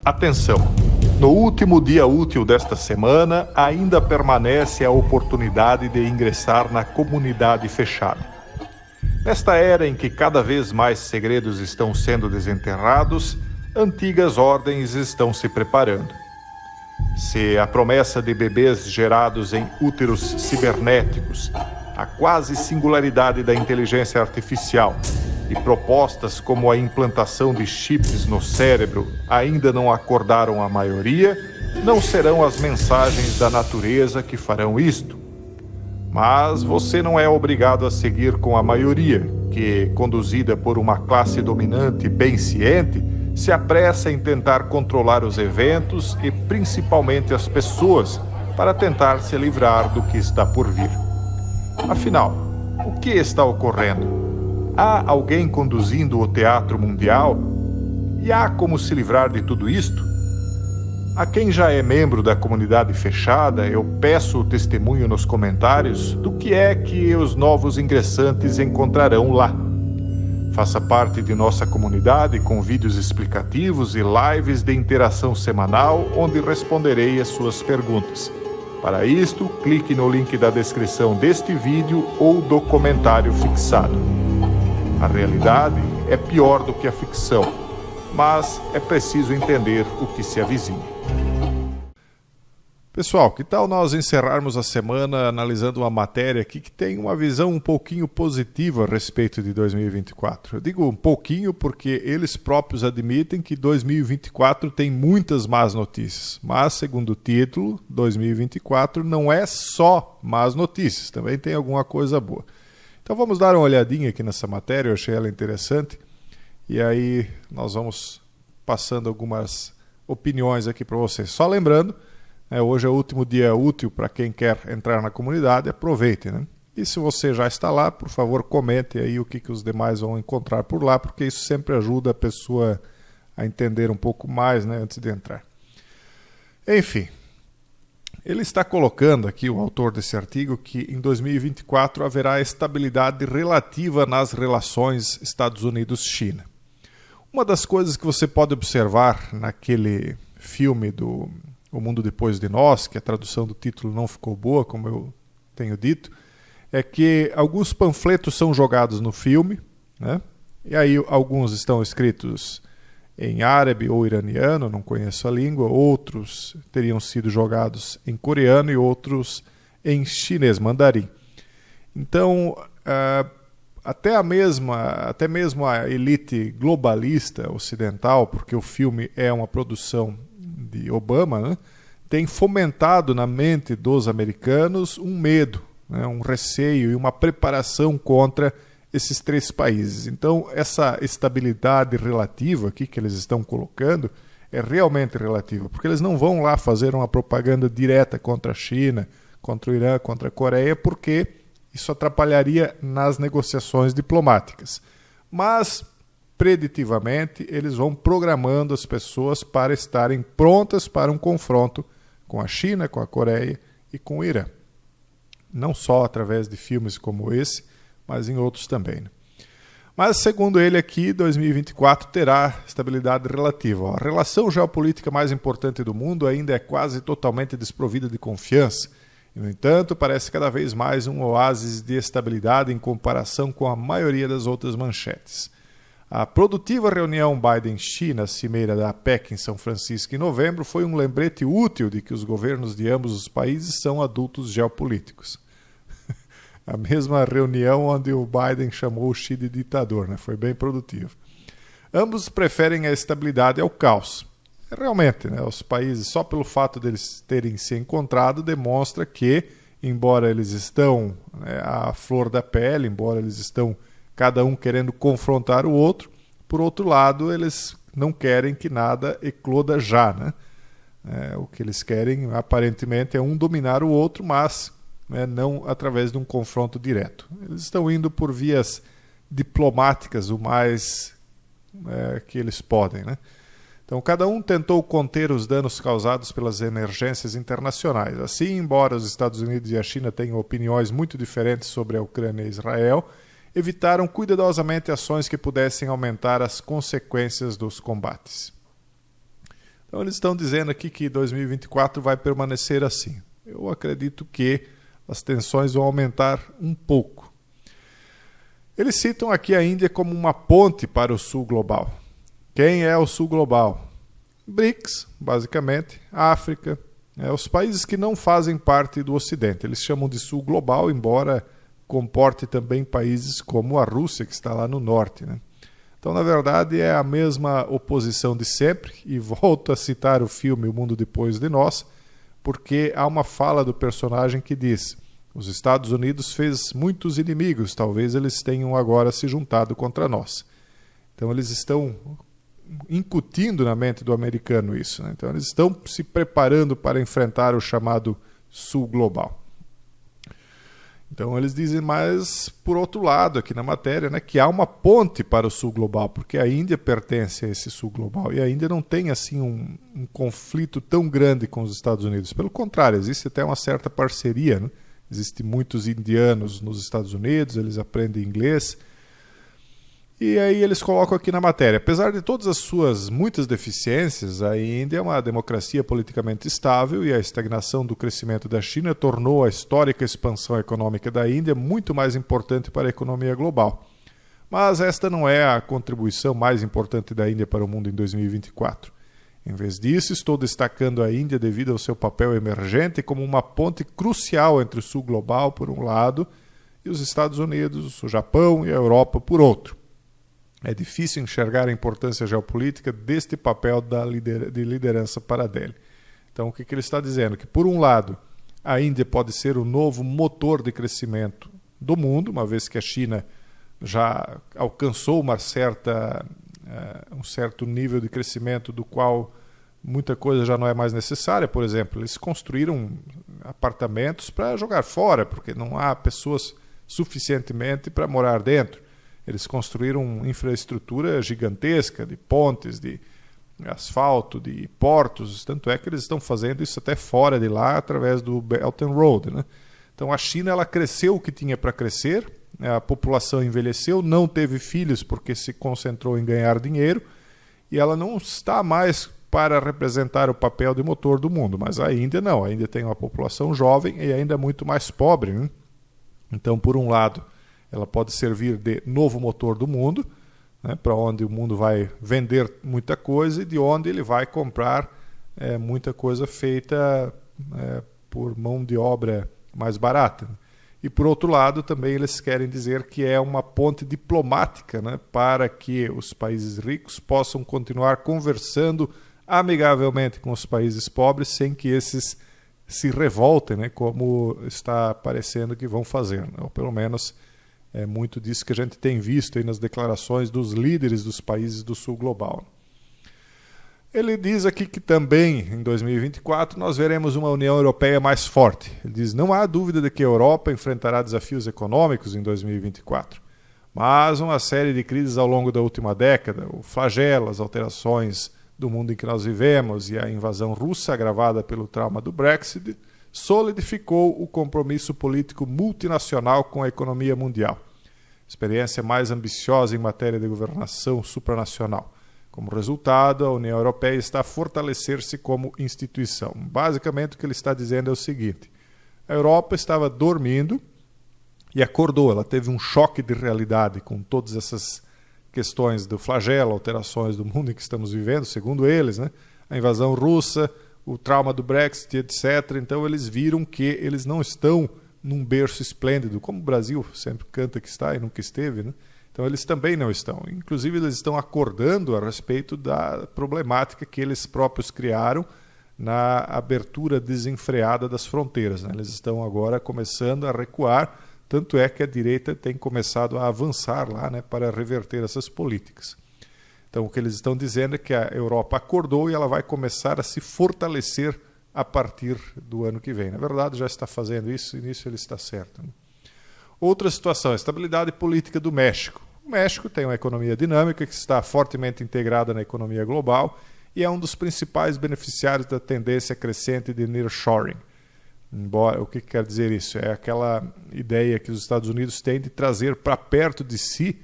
Atenção! No último dia útil desta semana, ainda permanece a oportunidade de ingressar na comunidade fechada. Nesta era em que cada vez mais segredos estão sendo desenterrados, antigas ordens estão se preparando. Se a promessa de bebês gerados em úteros cibernéticos, a quase singularidade da inteligência artificial e propostas como a implantação de chips no cérebro ainda não acordaram a maioria, não serão as mensagens da natureza que farão isto. Mas você não é obrigado a seguir com a maioria, que, conduzida por uma classe dominante bem ciente, se apressa em tentar controlar os eventos e principalmente as pessoas para tentar se livrar do que está por vir. Afinal, o que está ocorrendo? Há alguém conduzindo o teatro mundial? E há como se livrar de tudo isto? A quem já é membro da comunidade fechada, eu peço o testemunho nos comentários do que é que os novos ingressantes encontrarão lá. Faça parte de nossa comunidade com vídeos explicativos e lives de interação semanal, onde responderei as suas perguntas. Para isto, clique no link da descrição deste vídeo ou do comentário fixado. A realidade é pior do que a ficção, mas é preciso entender o que se avizinha. Pessoal, que tal nós encerrarmos a semana analisando uma matéria aqui que tem uma visão um pouquinho positiva a respeito de 2024? Eu digo um pouquinho porque eles próprios admitem que 2024 tem muitas más notícias, mas, segundo o título, 2024 não é só más notícias, também tem alguma coisa boa. Então vamos dar uma olhadinha aqui nessa matéria, eu achei ela interessante, e aí nós vamos passando algumas opiniões aqui para vocês. Só lembrando, hoje é o último dia útil para quem quer entrar na comunidade, aproveite, né? E se você já está lá, por favor, comente aí o que os demais vão encontrar por lá, porque isso sempre ajuda a pessoa a entender um pouco mais, né, antes de entrar. Enfim, ele está colocando aqui, o autor desse artigo, que em 2024 haverá estabilidade relativa nas relações Estados Unidos-China. Uma das coisas que você pode observar naquele filme do O Mundo Depois de Nós, que a tradução do título não ficou boa, como eu tenho dito, é que alguns panfletos são jogados no filme, né? E aí alguns estão escritos em árabe ou iraniano, não conheço a língua, outros teriam sido jogados em coreano e outros em chinês, mandarim. Então, até mesmo a elite globalista ocidental, porque o filme é uma produção de Obama, né, tem fomentado na mente dos americanos um medo, né, um receio e uma preparação contra esses três países. Então, essa estabilidade relativa aqui que eles estão colocando é realmente relativa, porque eles não vão lá fazer uma propaganda direta contra a China, contra o Irã, contra a Coreia, porque isso atrapalharia nas negociações diplomáticas. Mas, preditivamente, eles vão programando as pessoas para estarem prontas para um confronto com a China, com a Coreia e com o Irã. Não só através de filmes como esse, mas em outros também. Mas, segundo ele aqui, 2024 terá estabilidade relativa. A relação geopolítica mais importante do mundo ainda é quase totalmente desprovida de confiança. E, no entanto, parece cada vez mais um oásis de estabilidade em comparação com a maioria das outras manchetes. A produtiva reunião Biden-China, cimeira da APEC em São Francisco em novembro, foi um lembrete útil de que os governos de ambos os países são adultos geopolíticos. A mesma reunião onde o Biden chamou o Xi de ditador, né? Foi bem produtivo. Ambos preferem a estabilidade ao caos. Realmente, né, os países, só pelo fato deles terem se encontrado, demonstra que, embora eles estão, né, à flor da pele, embora eles estão cada um querendo confrontar o outro, por outro lado, eles não querem que nada ecloda já, né? O que eles querem, aparentemente, é um dominar o outro, mas não através de um confronto direto. Eles estão indo por vias diplomáticas o mais que eles podem, né? Então, cada um tentou conter os danos causados pelas emergências internacionais. Assim, embora os Estados Unidos e a China tenham opiniões muito diferentes sobre a Ucrânia e Israel, evitaram cuidadosamente ações que pudessem aumentar as consequências dos combates. Então eles estão dizendo aqui que 2024 vai permanecer assim. Eu acredito que as tensões vão aumentar um pouco. Eles citam aqui a Índia como uma ponte para o sul global. Quem é o sul global? BRICS, basicamente, África, os países que não fazem parte do Ocidente. Eles chamam de sul global, embora comporte também países como a Rússia, que está lá no norte, né? Então, na verdade, é a mesma oposição de sempre, e volto a citar o filme O Mundo Depois de Nós, porque há uma fala do personagem que diz: os Estados Unidos fez muitos inimigos, talvez eles tenham agora se juntado contra nós. Então, eles estão incutindo na mente do americano isso, né? Então eles estão se preparando para enfrentar o chamado sul global. Então eles dizem, mas por outro lado aqui na matéria, né, que há uma ponte para o sul global, porque a Índia pertence a esse sul global e a Índia não tem assim um conflito tão grande com os Estados Unidos. Pelo contrário, existe até uma certa parceria, né? Existem muitos indianos nos Estados Unidos, eles aprendem inglês. E aí eles colocam aqui na matéria, apesar de todas as suas muitas deficiências, a Índia é uma democracia politicamente estável e a estagnação do crescimento da China tornou a histórica expansão econômica da Índia muito mais importante para a economia global. Mas esta não é a contribuição mais importante da Índia para o mundo em 2024. Em vez disso, estou destacando a Índia devido ao seu papel emergente como uma ponte crucial entre o sul global, por um lado, e os Estados Unidos, o Japão e a Europa, por outro. É difícil enxergar a importância geopolítica deste papel de liderança para a Delhi. Então, o que ele está dizendo? Que, por um lado, a Índia pode ser o novo motor de crescimento do mundo, uma vez que a China já alcançou um certo nível de crescimento do qual muita coisa já não é mais necessária. Por exemplo, eles construíram apartamentos para jogar fora, porque não há pessoas suficientemente para morar dentro. Eles construíram infraestrutura gigantesca de pontes, de asfalto, de portos. Tanto é que eles estão fazendo isso até fora de lá, através do Belt and Road, né? Então a China ela cresceu o que tinha para crescer, a população envelheceu, não teve filhos porque se concentrou em ganhar dinheiro, e ela não está mais para representar o papel de motor do mundo. Mas a Índia não, a Índia tem uma população jovem e ainda muito mais pobre, né? Então, por um lado, ela pode servir de novo motor do mundo, né, para onde o mundo vai vender muita coisa e de onde ele vai comprar muita coisa feita por mão de obra mais barata. E, por outro lado, também eles querem dizer que é uma ponte diplomática, né, para que os países ricos possam continuar conversando amigavelmente com os países pobres sem que esses se revoltem, né, como está parecendo que vão fazer, né? Ou pelo menos é muito disso que a gente tem visto aí nas declarações dos líderes dos países do sul global. Ele diz aqui que também, em 2024, nós veremos uma União Europeia mais forte. Ele diz, não há dúvida de que a Europa enfrentará desafios econômicos em 2024, mas uma série de crises ao longo da última década, o flagelo, as alterações do mundo em que nós vivemos e a invasão russa agravada pelo trauma do Brexit, solidificou o compromisso político multinacional com a economia mundial. Experiência mais ambiciosa em matéria de governação supranacional. Como resultado, a União Europeia está a fortalecer-se como instituição. Basicamente, o que ele está dizendo é o seguinte: a Europa estava dormindo e acordou. Ela teve um choque de realidade com todas essas questões do flagelo, alterações do mundo em que estamos vivendo, segundo eles, né? A invasão russa, o trauma do Brexit, etc. Então eles viram que eles não estão num berço esplêndido, como o Brasil sempre canta que está e nunca esteve, né? Então eles também não estão. Inclusive eles estão acordando a respeito da problemática que eles próprios criaram na abertura desenfreada das fronteiras, né? Eles estão agora começando a recuar, tanto é que a direita tem começado a avançar lá, né, para reverter essas políticas. Então o que eles estão dizendo é que a Europa acordou e ela vai começar a se fortalecer a partir do ano que vem. Na verdade já está fazendo isso e nisso ele está certo, né? Outra situação, a estabilidade política do México. O México tem uma economia dinâmica que está fortemente integrada na economia global e é um dos principais beneficiários da tendência crescente de nearshoring. Embora, o que quer dizer isso? É aquela ideia que os Estados Unidos têm de trazer para perto de si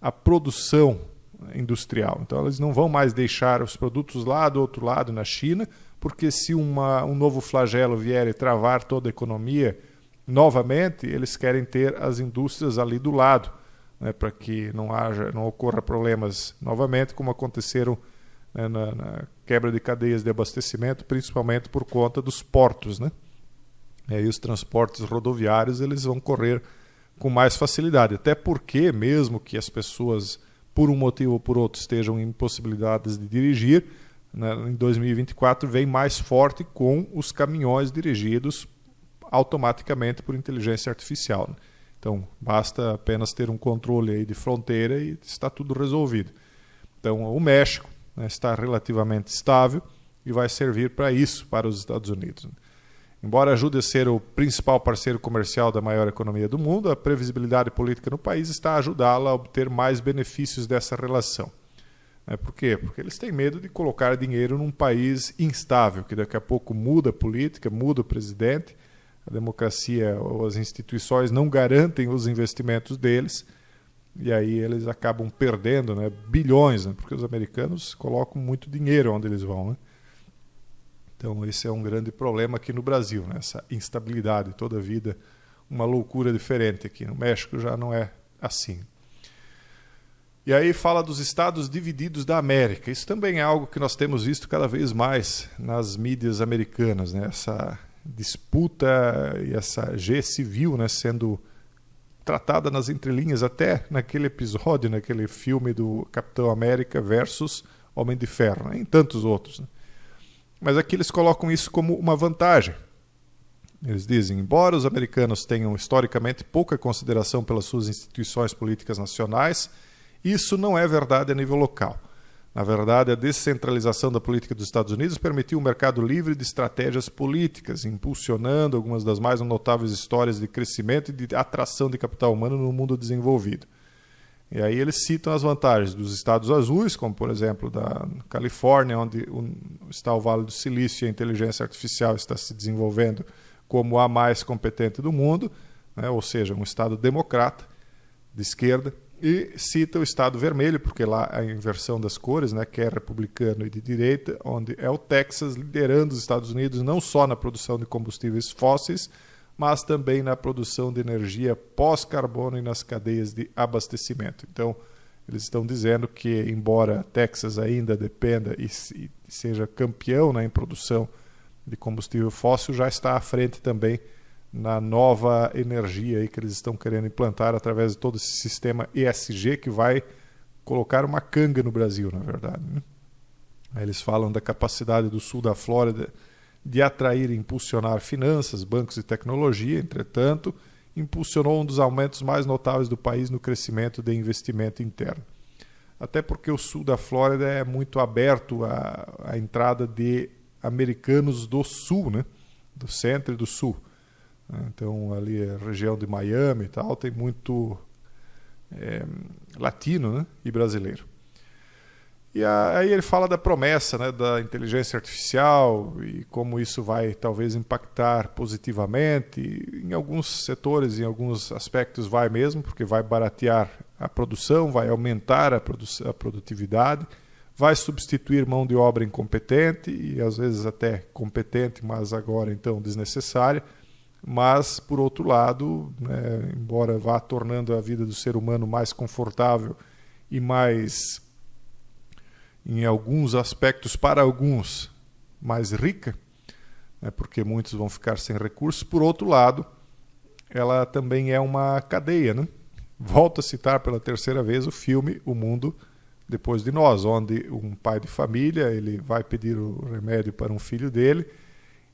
a produção industrial. Então, eles não vão mais deixar os produtos lá do outro lado, na China, porque se um novo flagelo vier e travar toda a economia novamente, eles querem ter as indústrias ali do lado, né, para que não ocorra problemas novamente, como aconteceram, né, na quebra de cadeias de abastecimento, principalmente por conta dos portos, né? E aí os transportes rodoviários eles vão correr com mais facilidade, até porque, mesmo que as pessoas, por um motivo ou por outro, estejam impossibilitadas de dirigir, né, em 2024 vem mais forte com os caminhões dirigidos automaticamente por inteligência artificial, né? Então, basta apenas ter um controle aí de fronteira e está tudo resolvido. Então, o México, né, está relativamente estável e vai servir para isso, para os Estados Unidos. Embora ajude a ser o principal parceiro comercial da maior economia do mundo, a previsibilidade política no país está a ajudá-la a obter mais benefícios dessa relação. Por quê? Porque eles têm medo de colocar dinheiro num país instável, que daqui a pouco muda a política, muda o presidente, a democracia ou as instituições não garantem os investimentos deles, e aí eles acabam perdendo, né, bilhões, né, porque os americanos colocam muito dinheiro onde eles vão, né? Então esse é um grande problema aqui no Brasil, né, essa instabilidade, toda a vida uma loucura diferente aqui. No México já não é assim. E aí fala dos estados divididos da América. Isso também é algo que nós temos visto cada vez mais nas mídias americanas, né? Essa disputa e essa guerra civil, né, sendo tratada nas entrelinhas, até naquele episódio, naquele filme do Capitão América versus Homem de Ferro, né, em tantos outros, né? Mas aqui eles colocam isso como uma vantagem. Eles dizem, embora os americanos tenham historicamente pouca consideração pelas suas instituições políticas nacionais, isso não é verdade a nível local. Na verdade, a descentralização da política dos Estados Unidos permitiu um mercado livre de estratégias políticas, impulsionando algumas das mais notáveis histórias de crescimento e de atração de capital humano no mundo desenvolvido. E aí eles citam as vantagens dos estados azuis, como por exemplo da Califórnia, onde está o Vale do Silício e a inteligência artificial está se desenvolvendo como a mais competente do mundo, né? Ou seja, um estado democrata, de esquerda. E cita o estado vermelho, porque lá a inversão das cores, né, que é republicano e de direita, onde é o Texas liderando os Estados Unidos não só na produção de combustíveis fósseis, mas também na produção de energia pós-carbono e nas cadeias de abastecimento. Então, eles estão dizendo que, embora Texas ainda dependa e seja campeão, né, em produção de combustível fóssil, já está à frente também na nova energia aí que eles estão querendo implantar através de todo esse sistema ESG que vai colocar uma canga no Brasil, na verdade, né? Aí eles falam da capacidade do sul da Flórida de atrair e impulsionar finanças, bancos e tecnologia. Entretanto, impulsionou um dos aumentos mais notáveis do país no crescimento de investimento interno. Até porque o sul da Flórida é muito aberto à entrada de americanos do sul, né? Do centro e do sul. Então, ali a região de Miami e tal, tem muito latino, né, e brasileiro. E aí ele fala da promessa, né, da inteligência artificial e como isso vai talvez impactar positivamente. E em alguns setores, em alguns aspectos vai mesmo, porque vai baratear a produção, vai aumentar a produtividade, vai substituir mão de obra incompetente e às vezes até competente, mas agora então desnecessária. Mas, por outro lado, né, embora vá tornando a vida do ser humano mais confortável e mais, em alguns aspectos, para alguns, mais rica, né, porque muitos vão ficar sem recursos, por outro lado, ela também é uma cadeia, né? Volto a citar pela terceira vez o filme O Mundo Depois de Nós, onde um pai de família ele vai pedir o remédio para um filho dele.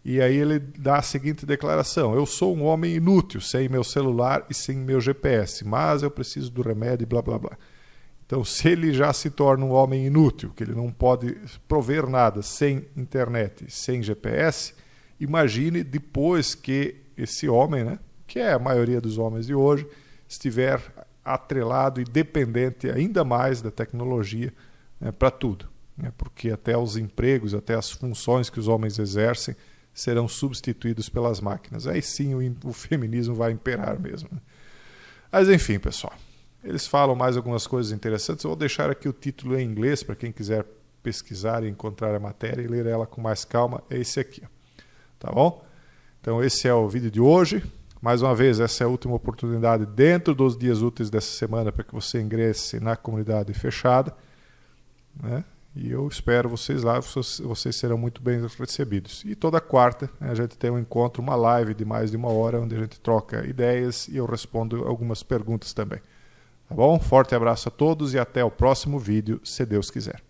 E aí ele dá a seguinte declaração: eu sou um homem inútil, sem meu celular e sem meu GPS, mas eu preciso do remédio e blá blá blá. Então, se ele já se torna um homem inútil, que ele não pode prover nada sem internet, sem GPS, imagine depois que esse homem, né, que é a maioria dos homens de hoje, estiver atrelado e dependente ainda mais da tecnologia, né, para tudo, né, porque até os empregos, até as funções que os homens exercem serão substituídos pelas máquinas. Aí sim o feminismo vai imperar mesmo, né? Mas enfim, pessoal, Eles falam mais algumas coisas interessantes. Eu vou deixar aqui o título em inglês para quem quiser pesquisar e encontrar a matéria e ler ela com mais calma. É esse aqui. Tá bom? Então esse é o vídeo de hoje. Mais uma vez, essa é a última oportunidade dentro dos dias úteis dessa semana para que você ingresse na comunidade fechada, né? E eu espero vocês lá, vocês serão muito bem recebidos. E toda quarta, né, a gente tem um encontro, uma live de mais de 1 hora, onde a gente troca ideias e eu respondo algumas perguntas também. Tá bom? Forte abraço a todos e até o próximo vídeo, se Deus quiser.